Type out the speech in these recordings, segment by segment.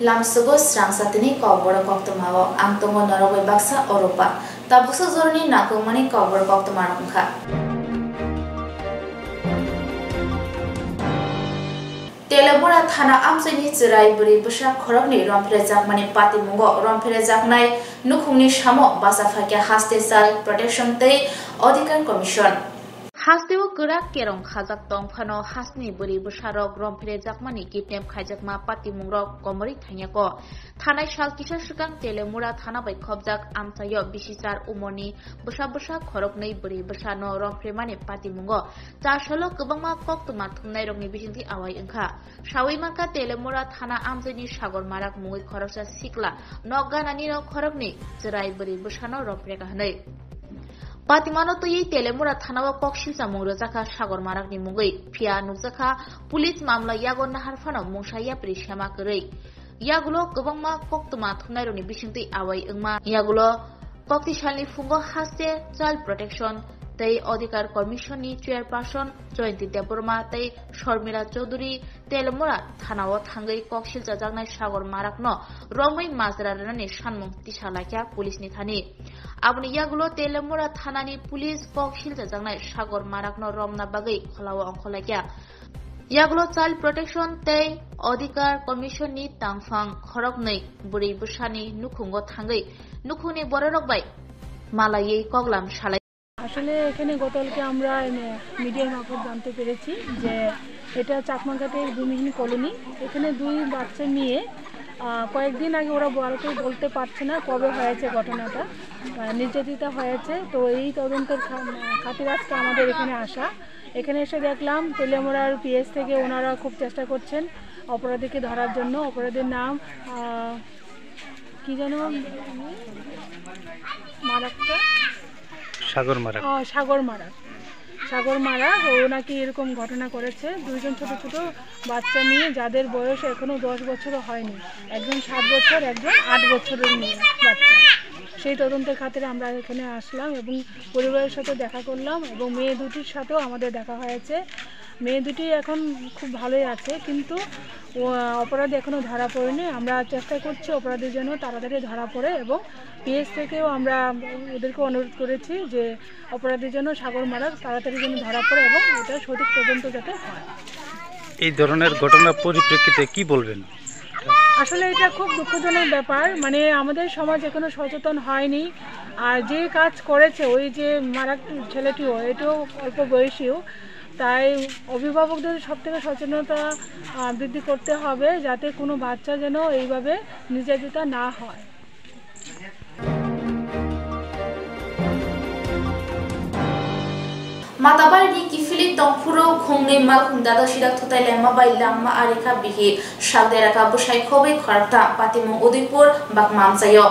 Lamsugo Strangsatini Kobor Koktomao, Antongo Norway Baksa Oropa, Tabusa Zorni Nakumani Kobor Koktomanka. Telemura Thana Amsini Zirai Buri Busha Korogni Rompirezak Mani Pati Mungo Rompirezak Nai Nukuni Shamo Basafaka Haste Sal Protection Day Auditor Commission. Hastewo gerak kerong khajak tong phano hasni buri busarok rompirejak mani kidnap khaijakma pati mungrok komori thanyako thanai sal kisar sukang telemura thana bai khobjak amsayo bisisar umoni busa khorok nei buri busano rompirmani pati mungo chasalo kubangma koktuma thumnai rokni bisingti awai engkha sawai manka telemura thana amjani sagor marak mungoi khoroksa sikla nogganani ro khorokni jirai buri busano rompireka hanai Patimano to ye telemura thanawa kokshilsa mungrojaka sagor marakni mungoi phia nukjaka police mamla yago nahar phano mungsaya prishama korei yagulo gobangma koktuma thunai bisingti awai engma yagulo koktisalni fungo haste child protection tei Adhikar Commission ni chairperson Joyanti Deborma tei Sharmila Chaudhary telemura thanawa thangai kokshilsa jagnai sagor marakno romai majra rani sanmung tisalakya police ni thani Abni yagulo telemura thanani police kokshilsa jangnai sagor marakno romna bagai kholawa angkholakya yagulo child protection tei Adhikar Commission ni tangfang khoroknai buri busani nukhungo thangai nukhuni bororok bai malayei koglam salai আসলে এখানে গতকালকে আমরা মিডিয়ার মারফত জানতে পেরেছি যে এটা চাকমাঘাটের ভূমিহীন কলোনি এখানে দুই বাচ্চা নিয়ে কয়েকদিন আগে ওরা বলতে পারছে না কবে হয়েছে ঘটনাটা নির্যাতিতা হয়েছে তো এই তদন্তের খাতিরে আজকে আমাদের এখানে আসা এখানে এসে দেখলাম তেলেমুড়ার পিএস থেকে ওনারা খুব চেষ্টা করছেন অপরাধীকে ধরার জন্য অপরাধীর নাম কি জানো মারাকটা সাগর মারা ও নাকি এরকম ঘটনা করেছে দুইজন ছোট ছোট বাচ্চা নিয়ে যাদের বয়স এখনো 10 বছরও হয়নি একজন 7 বছর একজন 8 বছরের মেয়ে বাচ্চা সেই তদন্তের খাতিরে আমরা এখানে আসলাম এবং পরিবারের সাথে দেখা করলাম এবং মেয়ে দুটির সাথেও আমাদের দেখা হয়েছে মেয়ে দুটি এখন খুব ভালোই আছে কিন্তু অপরাধী এখনো ধরা পড়েনি আমরা চেষ্টা করছি অপরাধীর জন্য তাড়াতাড়ি ধরা পড়ে এবং পিএস থেকেও আমরা ওদেরকে অনুরোধ করেছি যে অপরাধীর জন্য সাগর মারা তাড়াতাড়ি যেন ধরা পড়ে এবং এটা সঠিক তদন্ত যাতে হয় এই ধরনের ঘটনার পরিপ্রেক্ষিতে কি বলবেন আসলে এটা খুব দুঃখজনক ব্যাপার মানে আমাদের সমাজ এখনো সচেতন হয়নি আর যে কাজ করেছে ওই যে মারা ছেলেটিও এটাও অল্প বয়সীও তাই অভিভাবকদের সবথেকে সচেতনতা বৃদ্ধি করতে হবে যাতে কোনো বাচ্চা যেন এইভাবে নির্যাতিত না হয় Matabari ni kifili tongpuro khongnei malkhung dada sidak thutai lema bai lamma arika bihi shagdera ka bushai khobe kharta patimong Udaipur bakmam sayo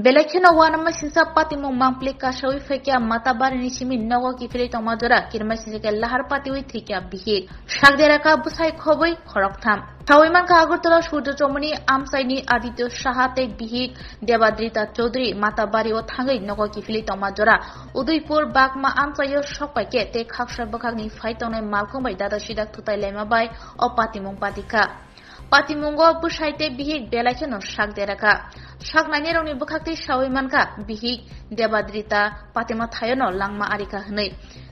Belekino wanama sinsa patimong mampli ka shawi fekya matabari ni simi nago kifili tongmajora kirma sinjeke lahar patiwi thikya bihi shagdera ka bushai khobe khoroktham Thawiman ka Agartala Surya Chomani Amsaini Aditya Shahate Bihik Devadrita Chaudhary Matabari o thangai nago kifili tongmajora Udaipur bakma amsayo sokpaike te khaksar bakhagni phaitonai malkhumbai dada sidak thutai lema bai o patimong patika Patimungo bushaite bihik belakeno shagderaka Shagnani rongni bukhakti shawimanka bihik Devadrita Patima Thayono langma arika hnei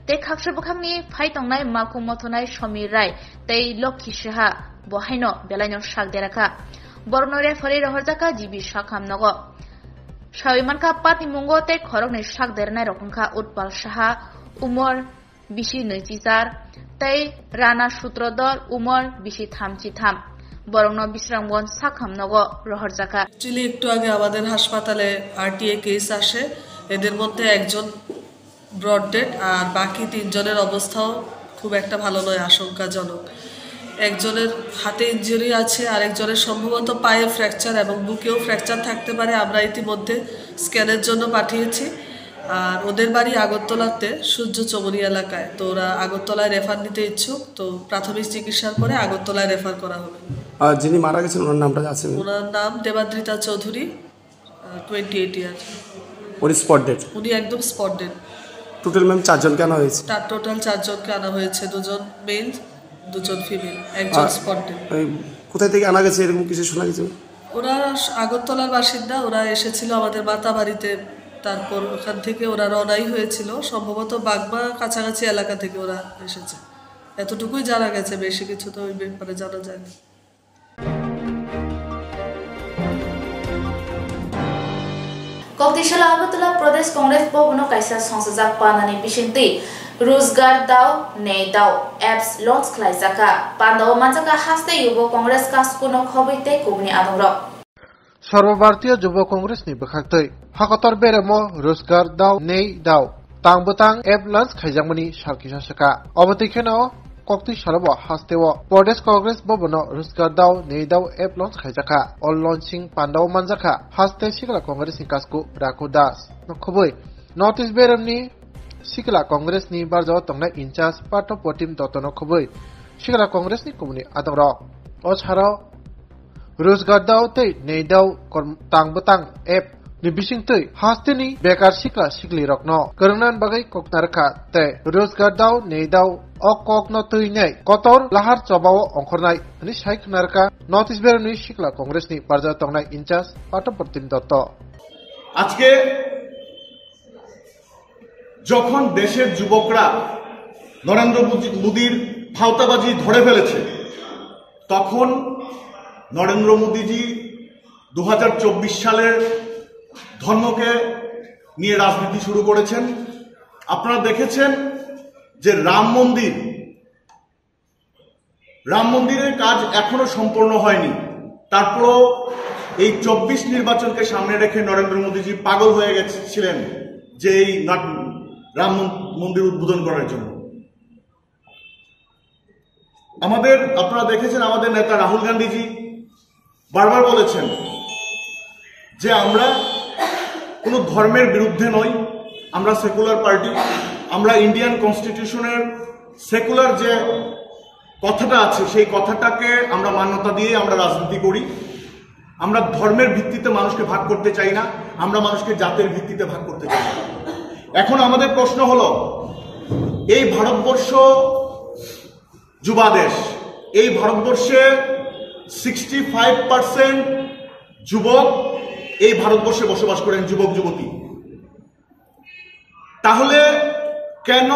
te khaksar bakhagni phaitongnai malkhum mothonai Samir Rai tei Lokhi Saha Bohaino belaino shagderaka Bornore fari rohorjaka jibi shakham nago Shawimanka Patimungo te khorokni shagdernai rokongkha Utpal Saha Umor bishi Nechizar tei Rana Sutrodor Umor bishi Thamchi Tham বরংন বিশ্রামগঞ্জ সাখামনগর রহরজাকা চিলি একটু আগে আমাদের হাসপাতালে RTA case আসে এদের মধ্যে একজন ব্রড ডেড আর বাকি তিনজনের অবস্থাও খুব একটা ভালো নয় আশঙ্কাজনক একজনের হাতে ইনজুরি আছে আর একজনের সম্ভবত পায়ে ফ্র্যাকচার এবং বুকেও ফ্র্যাকচার থাকতে পারে আমরা ইতিমধ্যে স্ক্যানের জন্য পাঠিয়েছি আর ওদের বাড়ি আগরতলাতে সূর্য চমনি এলাকায় তো ওরা আগরতলায় রেফার নিতে ইচ্ছুক তো প্রাথমিক চিকিৎসার পরে আগরতলায় রেফার করা হবে আর যিনি মারা গেছেন ওনার নামটা জানেন ওনার নাম দেবাদ্রিতা চৌধুরী 28 ইয়ার উনি স্পট ডেড উনি একদম স্পট ডেড টোটাল ম্যাম 4 জনকে আনা হয়েছে টোটাল 4 জনকে আনা হয়েছে দুজন মেল দুজন ফিমেল একজন স্পট ডেড কোথা থেকে আনা গেছে এরকম কিছু শোনা গেছে ওরা আগরতলার বাসিন্দা, ওরা এসেছিল আমাদের মাতাবাড়িতে, তারপর ওখান থেকে ওরা রওনাই হয়েছিল, সম্ভবত বাগমা কাছাকাছি এলাকা থেকে ওরা এসেছে, এতটুকুই জানা গেছে, বেশি কিছু তো ওই ব্যাপারে জানা যায় না। Koktishala Agartala Pradesh Congress Bobno Kaisa Songsajak Panani Bishinti Rozgar Dao Nei Dao Apps Launch Klaisaka Pandao Manjaka Haste Yubo Congress Kaskuno Khobite Kubni Adoro সর্বভারতীয় যুব কংগ্রেস নি বখাক্তই হাকতর বেরেমো রোজগার দাও নেই দাও তাংবতাং এপ লঞ্চ খাইজাংমনি সারকিসা সাকা অবতিখেনাও কক্তি সারব হাস্তেও প্রদেশ কংগ্রেস ভবনো রোজগার দাও নেই দাও এপ লঞ্চ খাইজাকা অল লঞ্চিং পান্ডাও মানজাকা হাস্তে সিকলা কংগ্রেস নি কাসকু রাকু দাস নখবই নর্থ ইস্ট বেরেমনি সিকলা কংগ্রেস নি বারজাও তংনা ইনচার্জ পার্ট অফ পটিম দতনো খবই সিকলা কংগ্রেস নি কুমনি আদংর অ ছাড়াও রোজগার দাও তৈ নেই দাও তাংবতাং app ni bisingtui hasteni bekar sikla sikli rokno karnan bagai koknarka te rozgar dau nei dau okokno tui nei kotor lahar chobao ongkhornai ni saikhnarka north east berni sikla congress ni parja tongnai incharge patoprotim dotto আজকে যখন দেশের যুবকরা নরেন্দ্র মোদীর ফাওতাবাজি ধরে ফেলেছে তখন নরেন্দ্র মোদীজি 2024 সালের ধর্মকে নিয়ে রাজনীতি শুরু করেছেন। আপনারা দেখেছেন যে রাম মন্দিরের কাজ এখনো সম্পূর্ণ হয়নি, তারপরও এই 24 নির্বাচনকে সামনে রেখে নরেন্দ্র মোদীজি পাগল হয়ে গেছিলেন যে এই রাম মন্দির উদ্বোধন করার জন্য। আপনারা দেখেছেন আমাদের নেতা রাহুল গান্ধীজি বারবার বলেছেন যে আমরা কোনো ধর্মের বিরুদ্ধে নই, আমরা সেকুলার পার্টি, আমরা ইন্ডিয়ান কনস্টিটিউশনের সেকুলার যে কথাটা আছে সেই কথাটাকে আমরা মান্যতা দিয়ে আমরা রাজনীতি করি। আমরা ধর্মের ভিত্তিতে মানুষকে ভাগ করতে চাই না, আমরা মানুষকে জাতের ভিত্তিতে ভাগ করতে চাই না। এখন আমাদের প্রশ্ন হলো, এই ভারতবর্ষ যুবা দেশ, এই ভারতবর্ষে 65% যুবক এই ভারতবর্ষে বসবাস করেন, যুবক যুবতী। তাহলে কেন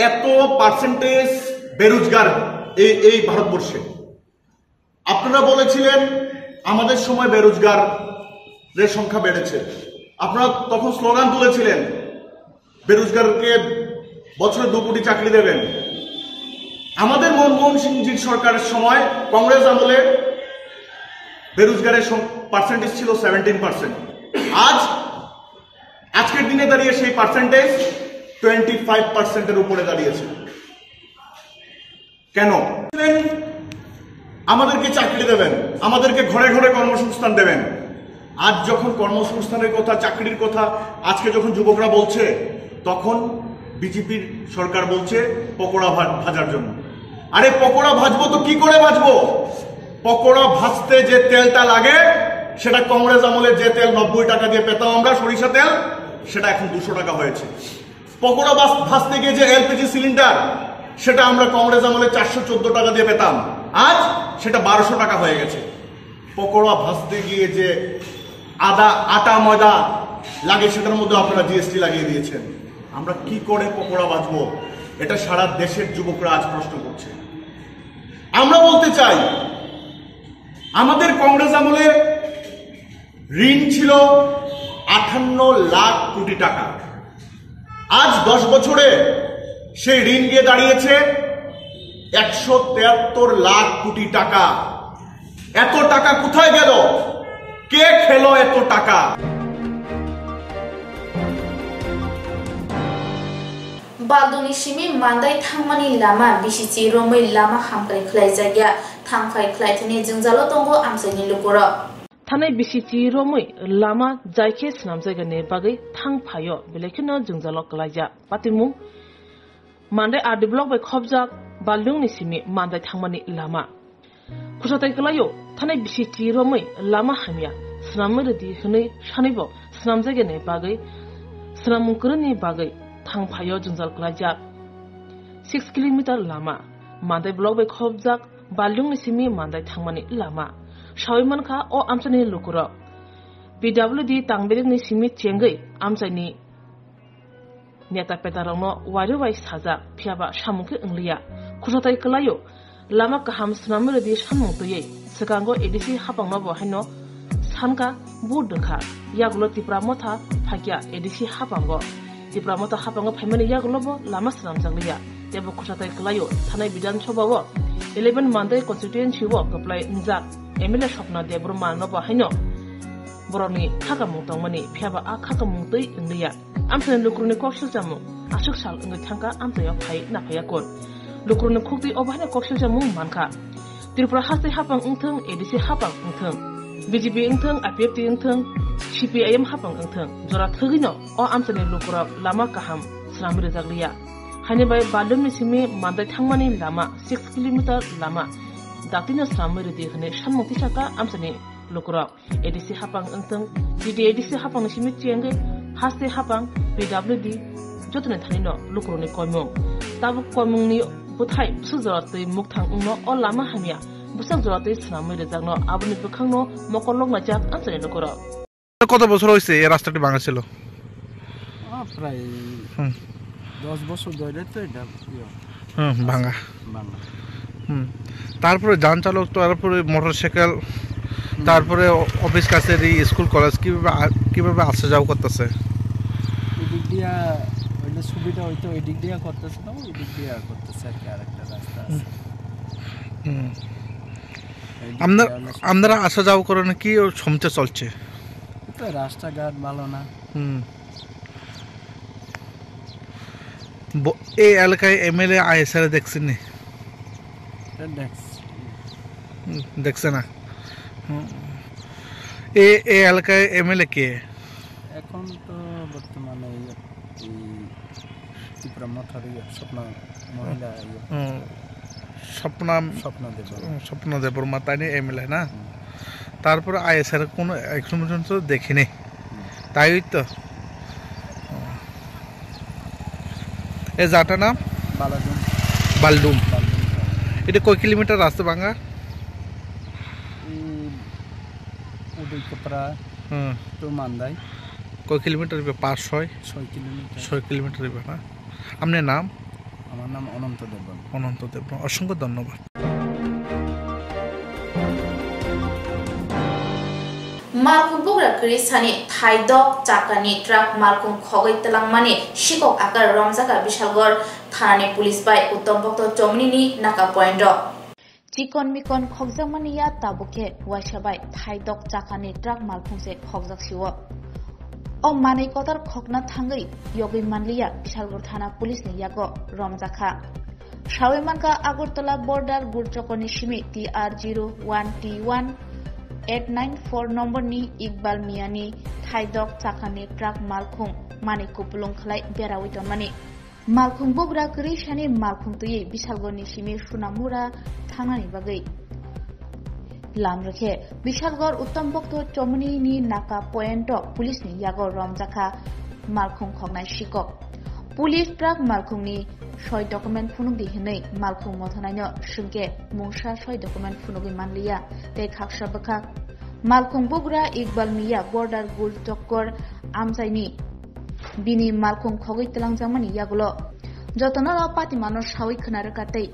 এত পার্সেন্টেজ বেরোজগার এই ভারতবর্ষে? আপনারা বলেছিলেন আমাদের সময় বেরোজগারের সংখ্যা বেড়েছে, আপনারা তখন স্লোগান তুলেছিলেন বেরোজগারকে বছরে 2 কোটি চাকরি দেবেন। আমাদের মনমোহন সিংজির সরকারের সময় কংগ্রেস আমলে বেরোজগারের পার্সেন্টেজ ছিল 17%। আজকের দিনে দাঁড়িয়ে সেই পার্সেন্টেজ 25%-এর উপরে দাঁড়িয়েছে। কেন? আমাদেরকে চাকরি দেবেন, আমাদেরকে ঘরে ঘরে কর্মসংস্থান দেবেন। আজ যখন কর্মসংস্থানের কথা, চাকরির কথা আজকে যখন যুবকরা বলছে, তখন বিজেপির সরকার বলছে পকোড়া ভাজার জন্য। আরে পকোড়া ভাজবো তো কি করে ভাজবো? পকোড়া ভাজতে যে তেলটা লাগে সেটা কংগ্রেস আমলে যে তেল 90 টাকা দিয়ে পেতাম আমরা, সরিষা তেল, সেটা এখন 200 টাকা হয়েছে। পকোড়া ভাজতে গিয়ে যে এলপিজি সিলিন্ডার, সেটা আমরা কংগ্রেস আমলে 414 টাকা দিয়ে পেতাম, আজ সেটা 1200 টাকা হয়ে গেছে। পকোড়া ভাজতে গিয়ে যে আটা ময়দা লাগে সেটার মধ্যে আপনারা জিএসটি লাগিয়ে দিয়েছেন। আমরা কি করে পকোড়া ভাজবো? এটা সারা দেশের যুবকরা আজ প্রশ্ন করছে। আমরা বলতে চাই, আমাদের কংগ্রেস আমলে ঋণ ছিল 58 লাখ কোটি টাকা। আজ 10 বছরে সেই ঋণ গিয়ে দাঁড়িয়েছে 173 লাখ কোটি টাকা। এত টাকা কোথায় গেল? কে খেলো এত টাকা? Balduni Shimi Mandai Tangmani Lama Bishichi Romai Lama Hamkai Klai Jagya Tangfai Klai Tini Jingzalo Tongo Amsani Lukuro Tanai Bishichi Romai Lama Jaike Snam Jagane Bagai Tangpayo Bilekino Jingzalo Klaja Patimu Mandai are developed by Khobjak Balduni Shimi Mandai Tangmani Lama Kusatai Klayo Tanai Bishichi Romai Lama Hamia Snamurdi Hune Shanibo Snam Jagane Bagai Snamukurni Bagai Tangpayo Jungjal Klajak 6 kilometer lama Mandai block by Khobjak Baldungni Simi Mandai Tangmani lama Shawimanka or Amsani Lukura. PWD Tangbering Simi Tiangai, Amsani Niata Petarano, Wadiwai Saza, Piaba Shamuki Lia, Kusotai Kalayo, Lama Kaham Snamurdi Shamutoye, Sekango Edisi Hapanovo Hino, Sanka, Budaka, Yagulo Tipramota, Pagia, Edisi Hapango, Tipramota Hapango, Pemani Yagulobo, Lama Snamzalia, Debo Kusotai Kalayo, Tanai Bidan Chobawo, 11 Monday constituency work apply Nzak, Emile Shopna Debroma Nova Hino. Boroni Hakamutong money, Piaba Akamuti in the yak. Amson Lukruni Kokshamu, Ashukshal in the Tanka, Amtaya Pai, Napayakon. Lukruni Kuki over the Kokshamu Manka. Tripura has the Hapang Untung, ADC Hapang Untung. BGB Untung, Apiati Untung, CPIM Hapang Untung, Zora Tugino, or Amson Lukura, Lama Kaham, Slamrizaglia. Hanibai Balumisimi, Manda Tangmani Lama, 6 kilometer Lama. Datina Slamridi, Shamutisaka, Amsoni. Lukura, ADC Hapang Untung, ADC Hapang Shimitiange, Haste Hapang, PWD, Jotan Tanino, Lukuruni Komo, Tabu Komuni, Butai, Suzorati, Muktang Uno, or Lama Hamia, Busazorati, Snamizano, Abuni Bukano, Mokolong Jack, Anthony Lukura. কত বছর হইছে এই রাস্তাটি ভাঙা ছিল? প্রায় 10 বছর ধরে তো এটা ভাঙা। তারপরে যান চালক, তারপরে মোটরসাইকেল, তারপরে অফিস কাছারি, স্কুল কলেজ কিভাবে আসা যাওয়া করতেছে? এদিক দিয়া ওইটা সুবিধা হইতো, এদিক দিয়া করতেছে না, এদিক দিয়া করতেছে আর কি, আরেকটা রাস্তা আছে। আপনারা আসা যাওয়া করেন, কি সমস্যা চলছে? তো রাস্তাঘাট ভালো না। এই এলাকায় এমএলএ আইএসআর দেখছেন? দেখছে না। এই এলাকায় এমএলএ কে এখন? তো বর্তমানে ত্রিপুরা মথারি স্বপ্ন মহিলা স্বপ্ন দেববর্মা, তাই না এমএলএ না? তারপরে আইএসআর কোনো এখন পর্যন্ত দেখিনি, তাই তো। এই জায়গাটার নাম বালডুম। এটা কয় কিলোমিটার রাস্তা ভাঙা? তো মান্দাই কয় কিলোমিটার? 5-6 কিলোমিটার না? আপনার নাম? আমার নাম অনন্ত দেববর্মা। অনন্ত দেববর্মা, অসংখ্য ধন্যবাদ। Malkum bugra Krisani Thaidok Chakani Truck Malkum Khogoi Telangmani Shikok Akar Ramjaka Bishalgor Thane Police by Utombokto Chomnini Naka Point. Chikon Mikon Khogzamani Ya Tabuke Washabai Thaidok Chakani Truck Malkum se Khogzak Shiwa. O Mani Kotar Khokna Thangai Yogi Manliya Bishalgor Thana Police ni Yago Ramjaka. Shawimanka Agurtala Border Gurchokoni Shimi TR01T1 894 নম্বর নি Iqbal মিয়ানি থাইদক চাকানি truck মালখুং মানি কুপুলুং খালাই বেরাউইতন মানি মালখুং বগরা করিশানি মালখুং তুই বিশালগড়নি সিমি সুনামুরা থানানি বাগৈ লামরেখে বিশালগড় উত্তমভক্ত চমনি নি নাকা point police নি Yegor রমজাখা মালখুং খগনাই শিকক police truck মালখুংনি 6 document ফুনুগি হিनै মালখুং মথনাইनो सुंगे मुंसा 6 document फुनुगि मानलिया ते खाकसा बखा मालखुं बुग्रा इकबाल मिया border गुल चक्कर आमसाइनि बिनि मालखुं खगै तलांजामनि यागुलो जतनल पाति मानस सावै खनारकातै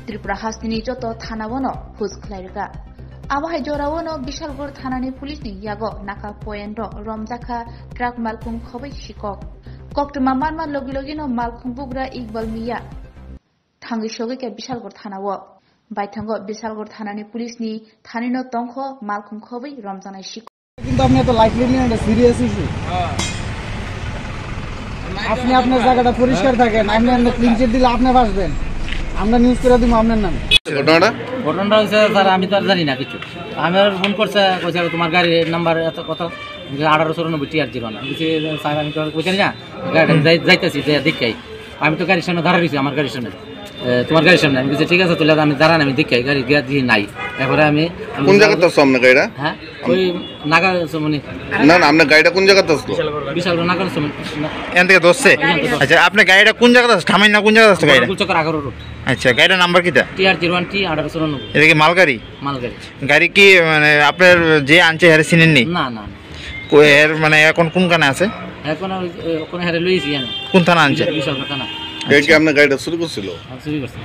त्रिपुरा हास्तिनि जत थानावनो हुज खलायरका आबाहाय जरावनो बिशालगढ़ थानानि पुलिसनि यागो नाका पॉइंट रमजाखा ट्राक मालखुं खबै शिকক Koktuma manma logi-logino malkhung bugra Iqbal Miya Thangi Shogike Bishalgor Thanawo Baithango Bishalgor Thanani Police ni Thanino Tongkho Malkhung Khobai Ramjanai Shik কিন্তু আপনি তো লাইফ নিয়ে এটা সিরিয়াস ইস্যু আপনি আপনার জায়গাটা পরিষ্কার থাকেন আপনি আপনি ক্লিন চিট দিলে আপনি বাঁচবেন আমরা নিউজ করে দিব আপনার নামে ঘটনাটা হচ্ছে স্যার আমি তো আর জানি না কিছু আমার ফোন করছে কইছে তোমার গাড়ির নাম্বার এত কত 1894 TR0 না বুঝছি স্যার আমি তো কইছি না গাড়ি যাইতেছি দেখাই আমি তো গাড়ির সামনে দাঁড়া রইছি আমার গাড়ির সামনে তোমার গাড়ির সামনে আমি বলছি ঠিক আছে তাহলে আমি দাঁড়ান আমি দেখাই গাড়ি গিয়া দিয়ে নাই এরপরে আমি কোন জায়গাতে সামনে গাড়িটা হ্যাঁ ওই নাগা সমনি না না আপনার গাড়িটা কোন জায়গাতে আসলো বিশাল নাগা সমনি এখান থেকে ধরছে আচ্ছা আপনার গাড়িটা কোন জায়গাতে আছে থামাই না কোন জায়গাতে আছে গাড়িটা কুলচক্কর 11 রোড আচ্ছা গাড়িটার নাম্বার কিটা TR01T 1894 এটা কি মালগাড়ি মালগাড়ি গাড়ি কি মানে আপনার যে আনছে হ্যারে চিনেননি না না এর মানে এখন কোন কানে আছে এখন ওখানে হারে লইছি জানা কোন থানা আনছে বিশাল থানা এই কি আপনার গাড়িটা শুরু করছিল চুরি করছে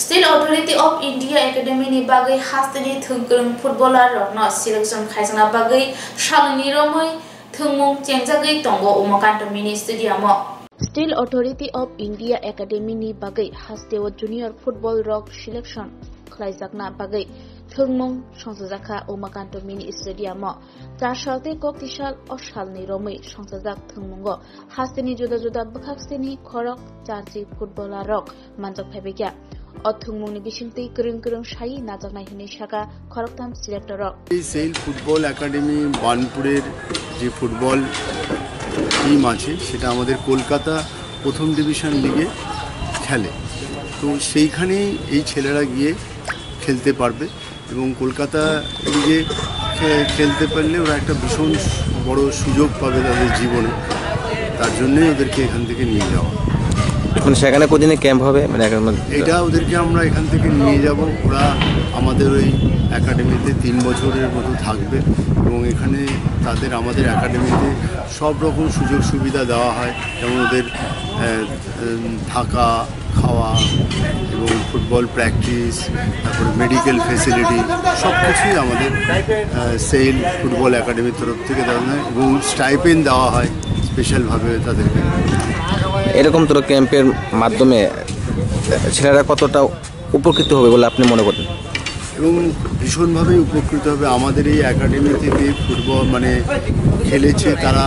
Still Authority of India Academy ni bagai hastani thungkurung footballer rokno selection khaisana bagai shalni romoi thungmung chengjagai tongo umakanto mini stadium Still Authority of India Academy ni bagai hastewa junior football rock selection khlaijakna bagai thungmung songsajaka umakanto mini stadium charsalte koktishal oshalni romoi songsajak thungmungo hastani juda juda bukhaksini khorok charchi footballer rock manjak phaibekya অথুংমুনি বিশিংতি করং করং সাই নাজাকনাই হনি শাখা খরকতাম selector এই sell football academy বানপুরের যে football team আছে সেটা আমাদের কলকাতা প্রথম division লিগে খেলে তো সেইখানেই এই ছেলেরা গিয়ে খেলতে পারবে এবং কলকাতা লিগে খেলতে পারলে ওরা একটা ভীষণ বড় সুযোগ পাবে তাদের জীবনে তার জন্যই ওদেরকে এখান থেকে নিয়ে যাওয়া মানে সেখানে কতদিনে ক্যাম্প হবে মানে এটা ওদেরকে আমরা এখান থেকে নিয়ে যাব ওরা আমাদের ওই একাডেমিতে 3 বছরের মতো থাকবে এবং এখানে তাদের আমাদের একাডেমিতে সব রকম সুযোগ সুবিধা দেওয়া হয় যেমন ওদের থাকা খাওয়া এবং ফুটবল প্র্যাকটিস তারপরে মেডিকেল ফেসিলিটি সব কিছুই আমাদের সেল ফুটবল একাডেমির তরফ থেকে দেওয়া হয় এবং স্টাইপেন্ড দেওয়া হয় স্পেশালভাবে তাদেরকে এরকম তোর ক্যাম্পের মাধ্যমে ছেলেরা কতটা উপকৃত হবে বলে আপনি মনে করেন এবং ভীষণভাবেই উপকৃত হবে আমাদের এই একাডেমি থেকে ফুটবল মানে খেলেছে তারা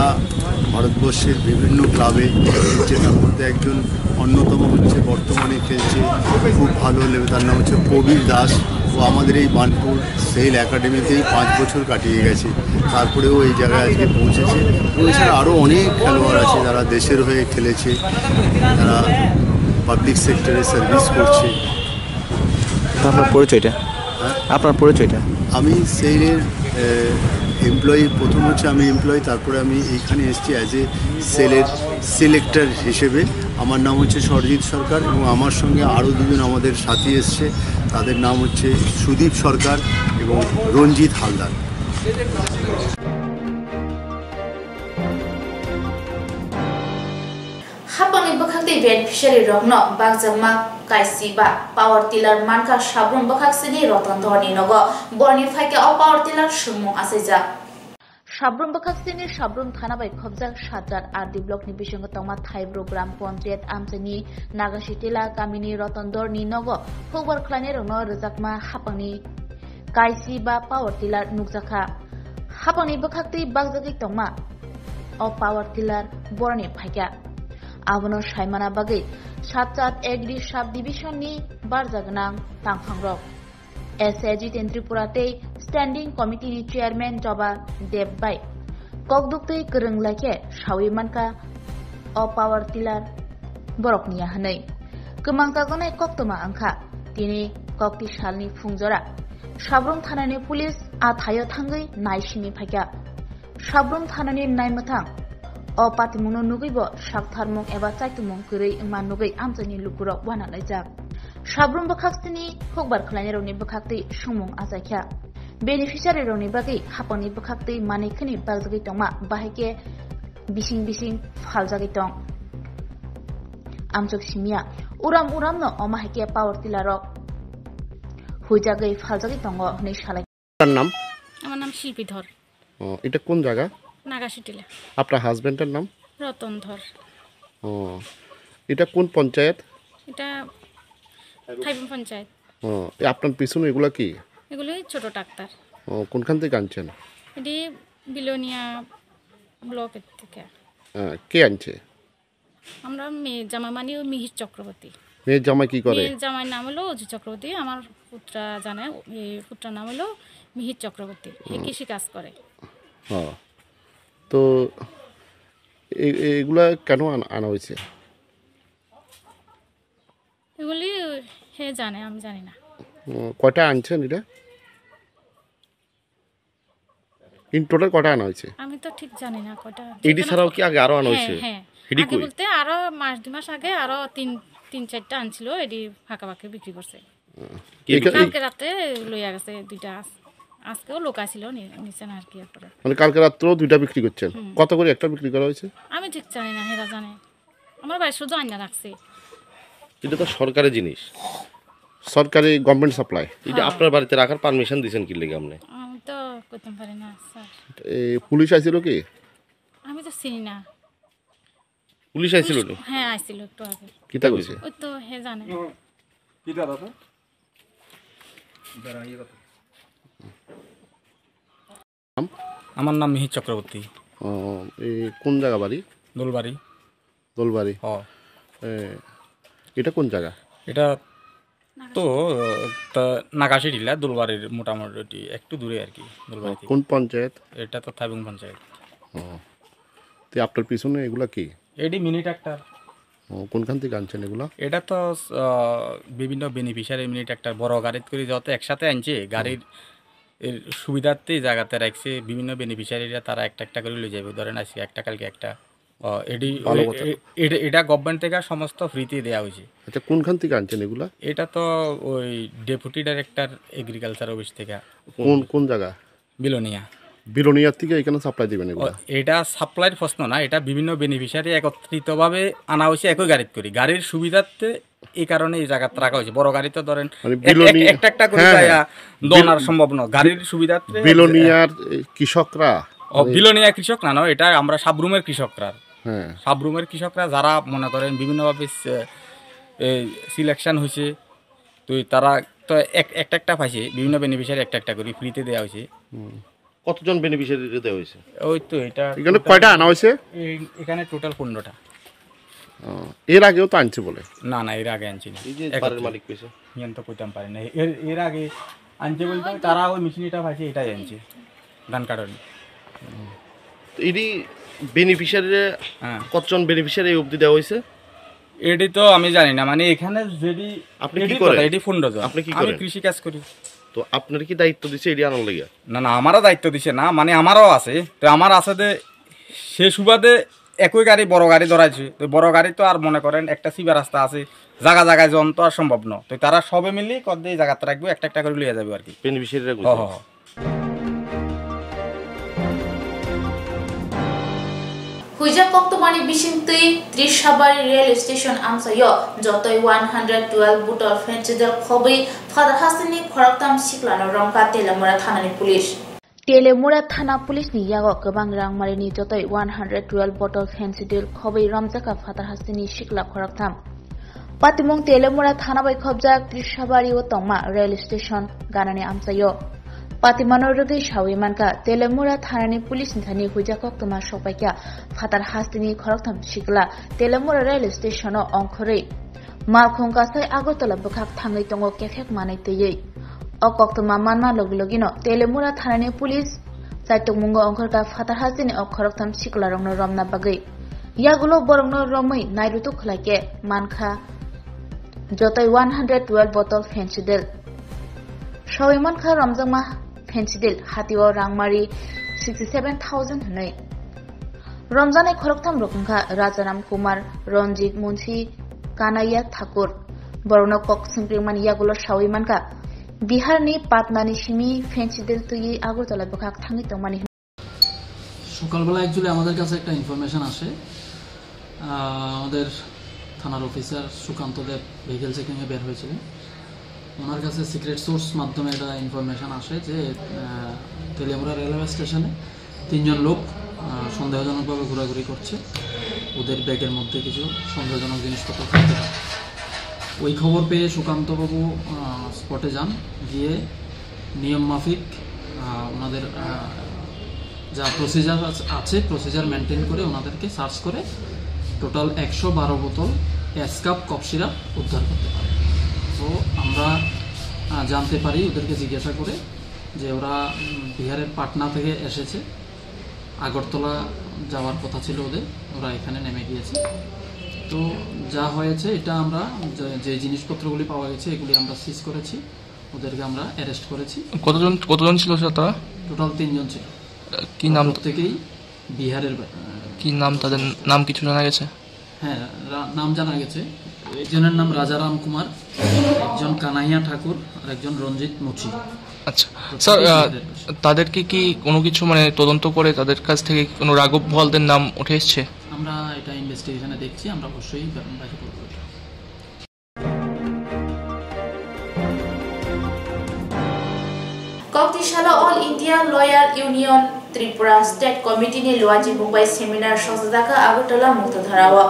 ভারতবর্ষের বিভিন্ন ক্লাবে খেলছে তার মধ্যে একজন অন্যতম হচ্ছে বর্তমানে খেলছে খুব ভালো লেভেল তার নাম হচ্ছে কবির দাস ও আমাদের এই বানপুর সেল একাডেমিতেই 5 বছর কাটিয়ে গেছে তারপরেও এই জায়গায় আজকে পৌঁছেছে এবং এছাড়া আরও অনেক খেলোয়াড় আছে যারা দেশের হয়ে খেলেছে যারা পাবলিক সেক্টরে সার্ভিস করছে আপনার পরিচয়টা আপনার পরিচয়টা আমি সেলের এমপ্লয়ি প্রথম হচ্ছে আমি এমপ্লয়ি তারপরে আমি এইখানে এসেছি অ্যাজ এ সেলের সিলেক্টর হিসেবে আমার নাম হচ্ছে সরজিৎ সরকার এবং আমার সঙ্গে আরও দুজন আমাদের সাথী এসছে তাদের নাম হচ্ছে সুদীপ সরকার এবং রঞ্জিত হালদার হাপানি বখাকতে বেনিফিশিয়ারি রগ্ন বাগজামা কাইসিবা পাওয়ার টিলার মানকা সাবরুম বখাকসিনি রতন ধরনি নগ বর্নি ফাইকে অ পাওয়ার টিলার সুমু আছেজা সাবরুম বখাকসিনি সাবরুম থানা বাই খবজাক সাতরাত আরডি ব্লকনি বিসঙ্গ তমা থাইব্রো গ্রাম পঞ্চায়েত আমচনি নাগাসি টিলা কামিনি রতন ধরনি নগ ফুকবার খ্লাইনে রগ্ন রজাকমা হাপানি কাইসিবা পাওয়ার টিলার নুকজাখা হাপানি বখাকতে বাগজাকি তমা অ পাওয়ার টিলার বর্নি ফাইকা আবনো সাইমানা বাগে সাতচাত এগ্রি সাব ডিভিশননি বারজাগনাং তাংফাংরক এসএজি ত্রিপুরাতে স্ট্যান্ডিং কমিটিनि চেয়ারম্যান জবা দেববাই ককদুকতৈ করংলাইকে সাউইমানকা অ পাওয়ার টিলার বরকনিয়া হनै কমাংতাগনাय কক্তমা আংখা তিনি কক্তি সালনি ফুংজরা সাবরুম থানাनि পুলিশ আথাयो थांगै नायसिनि फाइका साबरুম থানাनि नायमथां অ পাতিমুনো নুগৈব সাকথারমুং এবা চাইতুমুং কरै ইমান নুগৈ আমজানি লুকুরক ওয়ানা লাইজাক সাবরুম বখাকসিনি হকবার খলাইনি রনি বখাকতै সুমুং আজাইখ্या बेनिफिशियारि रनि बागै हापानि बखाकतै मानैखनि बागजागै तंमा बाहायके बिसिं बिसिं फालजागै तं আমজক সিমিয়া উরাম উরাম ন অমাহাইকে পাওয়ার টিলারক হুইজাগৈ ফালজাগৈ তং হनै সালাই তার নাম আমার নাম শিল্পীধর এটা কোন জায়গা নাগাশিটিলা আপনার হাজবেন্ডের নাম রতনধর এটা কোন পঞ্চায়েত এটা থাইবুম পঞ্চায়েত আপনার পিছনে এগুলা কি এগুলো ছোট ডাক্তার কোনখান থেকে আনছেন এটি বিলোনিয়া ব্লকের থেকে কে আনছে আমরা মেয়ে জামাই মানে মিহির চক্রবর্তী মেয়ের জামাই কি করে মেয়ের জামাই নাম হলো অজু চক্রবর্তী আমার পুত্রা জানে এই পুত্রার নাম হলো মিহির চক্রবর্তী এ কৃষি কাজ করে তো এগুলা কেন আনা হয়েছে এগুলি হে জানে, আমি জানি না। কয়টা আনছেন এটা? ইন টোটাল কয়টা আনা হয়েছে? আমি তো ঠিক জানি না কয়টা। এডি ছাড়াও কি আগে আরো আনা হয়েছে? হ্যাঁ, এডি আগে বলতে আরো মাস 2 মাস আগে আরো 3-4টা আনছিল, এডি ফাঁকা ফাঁকা বিক্রি করছে। কালকে রাতে লইয়া গেছে 2টা, আজকেও লোক আসছিল নিচে না আর কি। মানে কালকে রাত্রেও 2টা বিক্রি করছেন? কত করে একটা বিক্রি করা হয়েছে? আমি ঠিক জানি না, হেরা জানে। আমার ভাই শুধু আইনা রাখছে। এটা তো সরকারি জিনিস, সরকারি গভর্নমেন্ট সাপ্লাই। এটা আপনার বাড়িতে রাখার পারমিশন দিয়েছেন কি লাগি আপনি? আমি তো কইতে পারি না স্যার। এই পুলিশ আইছিল কি? আমি তো চিনি না। পুলিশ আইছিল না? হ্যাঁ আইছিল একটু আগে। কিটা কইছে? ওই তো হে জানে। কিটা দাদা? আমার নাম মিহির চক্রবর্তী। এই কোন জায়গা বাড়ি? দোলবাড়ি। দোলবাড়ি। এটা কোন জায়গা? এটা তো নাগাশি টিলা, দোলবাড়ির মোটামুটি একটু দূরে আর কি। দোলবাড়ি। কোন পঞ্চায়েত? এটা তো থাইবং পঞ্চায়েত। তো আপনার পিছনে এগুলা কি? এডি মিনি ট্রাক্টর। কোনখান থেকে আনছেন এগুলা? এটা তো বিভিন্ন বেনিফিশিয়ারি মিনি ট্রাক্টর বড় গাড়িতে করে যত একসাথে আনছে, গাড়ির এর সুবিধার্থে জায়গাতে রাখছে। বিভিন্ন বেনিফিশিয়ারিরা তারা একটা একটা করে লয়ে যাবে। ধরেন আজকে একটা, কালকে একটা। এটা গভর্নমেন্ট থেকে সমস্ত ফ্রিতে দেওয়া হয়েছে। আচ্ছা, কোনখান থেকে আনছেন এগুলা? এটা তো ওই ডেপুটি ডাইরেক্টর এগ্রিকালচার অফিস থেকে। কোন জায়গা? বিলোনিয়া। বিলোনিয়ার থেকে এখানে সাপ্লাই দিবেন এগুলা? এটা সাপ্লাইয়ের প্রশ্ন না, এটা বিভিন্ন বেনিফিশিয়ারি একত্রিতভাবে আনা হয়েছে একই গাড়িতে করে। গাড়ির সুবিধার্থে এই কারণে এই জায়গাতে রাখা হয়েছে। বড় গাড়ি তো ধরেন একটা একটা করে দোনার সম্ভব না, গাড়ির সুবিধার্থে। বিলোনিয়ার কৃষকরা? বিলোনিয়া কৃষক না, এটা আমরা সাবরুমের কৃষকরা। সাবরুমের কৃষকরা যারা মনে করেন বিভিন্নভাবে সিলেকশন হয়েছে, তো তারা তো একটা একটা পাইছে। বিভিন্ন বেনিফিশিয়ারি একটা একটা করে ফ্রিতে দেওয়া হয়েছে। কতজন বেনিফিশিয়ারি দেওয়া হয়েছে? ওই তো এটা এখানে কয়টা আনা হয়েছে? এখানে টোটাল 15টা। এর আগেও তো আনছে বলে? না না, এর আগে আনছি না। এই যে বাড়ির মালিক কইছে নিয়ম তো কইতাম পারি না। এর আগে আনছে বলতে তারা ওই মেশিনটা পাইছে, এটাই আনছে ধান কাটন। এডি বেনিফিশিয়ারি কতজন বেনিফিশিয়ারি অবধি দেওয়া হয়েছে? এডি তো আমি জানি না, মানে এখানে যদি আপনি কি করেন? এডি 15 জন। আপনি কি করেন? আমি কৃষি কাজ করি। তো আপনার কি দায়িত্ব দিছে এডি আনার লাগা? না না, আমারও দায়িত্ব দিছে না, মানে আমারও আছে। তো আমার আছে যে সে সুবাদে একই গাড়ি বড় গাড়ি ধরাইছে। তো বড় গাড়ি তো আর মনে করেন একটা সিবা রাস্তা আছে, জায়গা জায়গায় জন তো আর সম্ভব না। তো তারা সবে মিলে কত দিয়ে জায়গাতে রাখবে, একটা একটা করে লিয়ে যাবে আর কি বেনিফিশিয়ারিরা। হুইজা কক্তমানি বিশিংতই ত্রিশাবাড়ি রেল স্টেশন আমসায় যতই 112 বুটল ফেন্সিদেল খবই ফাদার হাসিনি খরকতাম সিকলানো রংকা তেলেমুরা থানানি পুলিশ। তেলেমুরা থানা police ni yago gobang rangmarini jotoi 112 bottle fensidil khobei ramjaka fatar hasini sikla khoraktham patimong telemura thana bai khobjak trishabari o tongma rail station ganani amsayo patimanor rogei shawi manka telemura thanani pulis thani hujakok toma sopaikya fatar hasini khoraktham sikla telemura rail station o ongkhorei malkhong kasai agotola bukhak thangai tongo kefek manai teyei অকক্তমা মানমা লগলগিনো তেলেমুরা থানানি police চাইটুমুঙ্গ অংখরকা ফাতার হাসিনি অক্ষরকথাম সিকলা রংনো রমনা বাগৈ ইয়াগুলো বরংনো রমৈ নাইরুতু খলাইকে মানখা যতই 112 বটল ফেন্সিডেল সবাই মানখা রমজাংমা ফেন্সিডেল হাতিও রাংমারি 67,000 হनै রমজানে খরকথাম রকমখা রাজারাম কুমার রঞ্জিত মুন্সি কানাইয়া ঠাকুর বরংনো কক সিংপ্রিমান ইয়াগুলো সবাই মানখা বিহারনি পাটনানি সিমি ফেন্সিডেল তুই আগরতলা বখাক থাঙ্গি তমানি। সকালবেলা অ্যাকচুয়ালি আমাদের কাছে একটা ইনফরমেশন আসে, আমাদের থানার অফিসার সুকান্ত দেব ভেহিকেল চেকিংয়ে বের হয়েছিলেন। ওনার কাছে সিক্রেট সোর্স মাধ্যমে একটা ইনফরমেশন আসে যে তেলিয়ামুড়া রেলওয়ে স্টেশনে 3 জন লোক সন্দেহজনকভাবে ঘোরাঘুরি করছে, ওদের ব্যাগের মধ্যে কিছু সন্দেহজনক জিনিসপত্র থাকতে পারে। ওই খবর পেয়ে সুকান্তবাবু স্পটে যান, গিয়ে নিয়ম মাফিক ওনাদের যা প্রসিজার আছে প্রসিজার মেনটেন করে ওনাদেরকে সার্চ করে টোটাল 112 বোতল এসকাপ কফ সিরাপ উদ্ধার করতে পারে। তো আমরা জানতে পারি ওদেরকে জিজ্ঞাসা করে যে ওরা বিহারের পাটনা থেকে এসেছে, আগরতলা যাওয়ার কথা ছিল ওদের, ওরা এখানে নেমে গিয়েছে। তো যা হয়েছে এটা আমরা যে জিনিসপত্রগুলি পাওয়া গেছে এগুলি আমরা সিজ করেছি, ওদেরকে আমরা অ্যারেস্ট করেছি। কতজন ছিল তারা? টোটাল 3 জন ছিল। কি নাম? প্রত্যেকেই বিহারের। কি নাম তাদের? নাম কিছু জানা গেছে? হ্যাঁ, নাম জানা গেছে। একজনের নাম রাজারাম কুমার, একজন কানাইয়া ঠাকুর আর একজন রঞ্জিত মুচি। আচ্ছা স্যার, তাদেরকে কি কোনো কিছু মানে তদন্ত করে তাদের কাছ থেকে কোনো রাঘব বোয়ালদের নাম উঠে এসছে? আমরা এটা ইনভেস্টিগেশনে দেখছি, আমরা অবশ্যই বাইরে করব। কক্টিশালা all India lawyer union Tripura state committee ni luaji mumbai seminar sosdaka agutala muktadharawa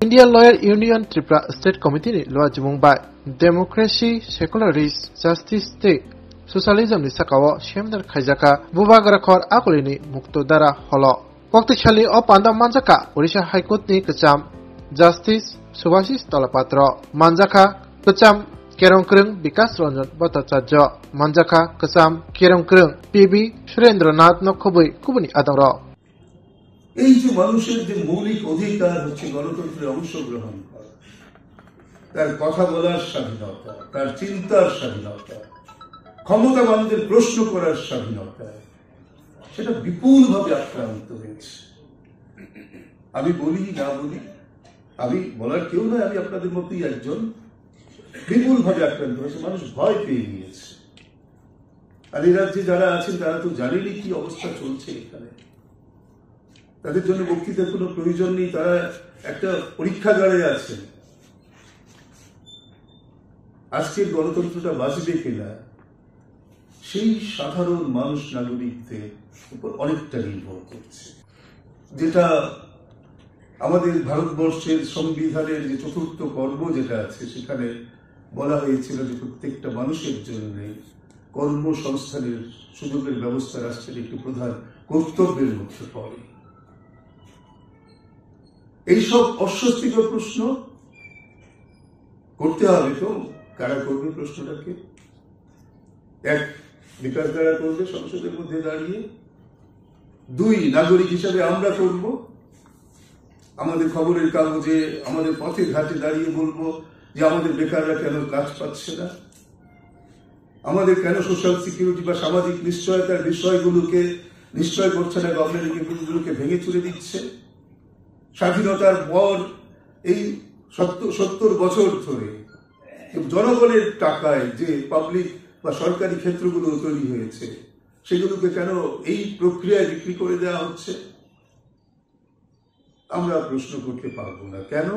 Indian Lawyer Union Tripura State Committee ni luaji mumbai democracy secularism justice state socialism ni sakawo shemdar khaijaka bubagarakhor akolini muktodara holo Koctichali o panda manjaka Odisha High Court ni kecham justice Subhashis Talapatra manjaka kecham Kerongkrung Bikas Ranjan Bhattacharya Manjaka Kasam Kerongkrung PB Surendranath Nokhoboi Kubuni Adara এই যে মানুষের যে মৌলিক অধিকার হচ্ছে গণতন্ত্রে অংশগ্রহণ করা, তার কথা বলার স্বাধীনতা, তার চিন্তার স্বাধীনতা, ক্ষমতাবানদের প্রশ্ন করার স্বাধীনতা, সেটা বিপুলভাবে আক্রান্ত হয়েছে। আমি বলি না বলি, আমি বলার কেউ নয়, আমি আপনাদের মতোই একজন। বিপুলভাবে আক্রান্ত হয়েছে, মানুষ ভয় পেয়ে গিয়েছে। আর এই রাজ্যে যারা আছেন তারা তো জানেনই কি অবস্থা চলছে এখানে। তাদের জন্য বক্তৃতার কোনো প্রয়োজন নেই, তারা একটা পরীক্ষাগারে আছেন। আজকের গণতন্ত্রটা বাঁচবে কিনা সেই সাধারণ মানুষ নাগরিকদের উপর অনেকটা নির্ভর করছে। যেটা আমাদের ভারতবর্ষের সংবিধানের যে চতুর্থ পর্ব যেটা আছে সেখানে বলা হয়েছিল যে প্রত্যেকটা মানুষের জন্য কর্মসংস্থানের সুযোগের ব্যবস্থা রাষ্ট্রের একটি প্রধান কর্তব্যের মধ্যে পড়ে। এইসব অস্বস্তিকর প্রশ্ন করতে হবে, তো কারা করবে প্রশ্নটাকে? এক, বিকাশ দ্বারা করবে সংসদের মধ্যে দাঁড়িয়ে। 2, নাগরিক হিসাবে আমরা করব। আমাদের খবরের কাগজে, আমাদের পথে ঘাটে দাঁড়িয়ে বলবো যে আমাদের বেকাররা কেন কাজ পাচ্ছে না, আমাদের কেন সোশ্যাল সিকিউরিটি বা সামাজিক নিশ্চয়তার বিষয়গুলোকে নিশ্চয় করছে না, গভর্নমেন্টগুলোকে ভেঙে চুরে দিচ্ছে। স্বাধীনতার পর এই 70 বছর ধরে জনগণের টাকায় যে পাবলিক বা সরকারি ক্ষেত্রগুলো তৈরি হয়েছে সেগুলোকে কেন এই প্রক্রিয়ায় বিক্রি করে দেওয়া হচ্ছে? আমরা প্রশ্ন করতে পারবো না। কেন?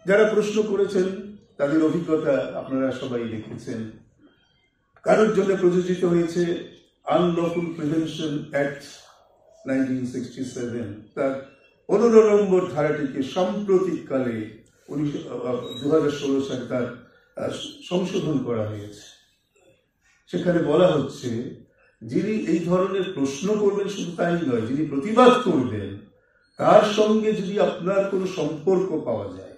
যারা প্রশ্ন করেছেন তাদের অভিজ্ঞতা আপনারা সবাই দেখেছেন। কারোর জন্য প্রযোজিত হয়েছে আনলফুল প্রিভেনশন অ্যাক্ট 1967, তার 15 নম্বর ধারাটিকে সাম্প্রতিককালে 2016 সালে তার সংশোধন করা হয়েছে। সেখানে বলা হচ্ছে যিনি এই ধরনের প্রশ্ন করবেন শুধু তাই নয়, যিনি প্রতিবাদ করবেন তার সঙ্গে যদি আপনার কোনো সম্পর্ক পাওয়া যায়,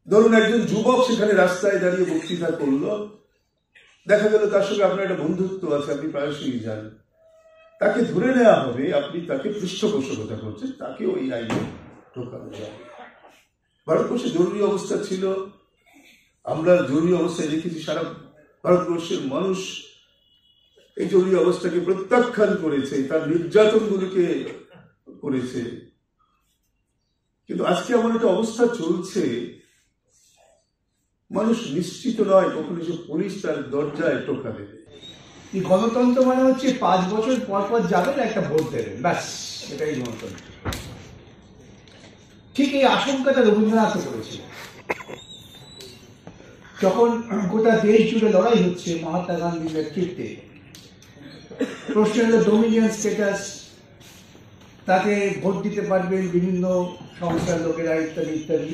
ধরুন একজন যুবক সেখানে রাস্তায় দাঁড়িয়ে বক্তৃতা করলো, দেখা গেল তার সঙ্গে আপনার একটা বন্ধুত্ব আছে, আপনি প্রায়শই যান, তাকে ধরে নেওয়া হবে, আপনি তাকে পৃষ্ঠপোষকতা করছেন, তাকে ওই আইনে ঢোকানো যাবে। ভারতবর্ষে জরুরি অবস্থা ছিল, আমরা জরুরি অবস্থায় দেখেছি সারা ভারতবর্ষের মানুষ এই জরুরি অবস্থাকে প্রত্যাখ্যান করেছে, তার নির্যাতনগুলিকে করেছে। কিন্তু আজকে এমন একটা অবস্থা চলছে, মানুষ নিশ্চিত নয় কখন এসে পুলিশ তার দরজায় টোকা দেবে। গণতন্ত্র মানে হচ্ছে 5 বছর পর পর যাবেন একটা ভোট দেবেন, ব্যাস, এটাই গণতন্ত্র। ঠিক এই আশঙ্কাটা রবীন্দ্রনাথ করেছিল যখন গোটা দেশ জুড়ে লড়াই হচ্ছে মহাত্মা গান্ধীর নেতৃত্বে। প্রশ্ন হলো ডোমিনিয়ন স্ট্যাটাস, তাকে ভোট দিতে পারবেন বিভিন্ন সংস্থার লোকেরা ইত্যাদি ইত্যাদি।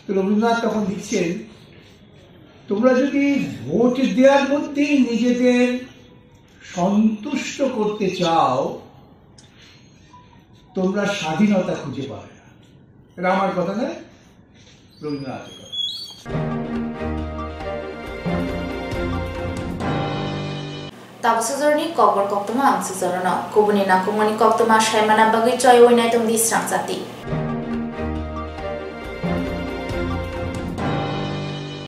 তো রবীন্দ্রনাথ তখন লিখছেন, তোমরা যদি ভোট দেওয়ার মধ্যেই নিজেদের সন্তুষ্ট করতে চাও, তোমরা স্বাধীনতা খুঁজে পাবে না। এটা আমার কথা নয়, রবীন্দ্রনাথের কথা। Tabasazorni kobor koktoma ang suzarana kubuni na kumani koktoma shaimana bagay choy oinay tong disrang sati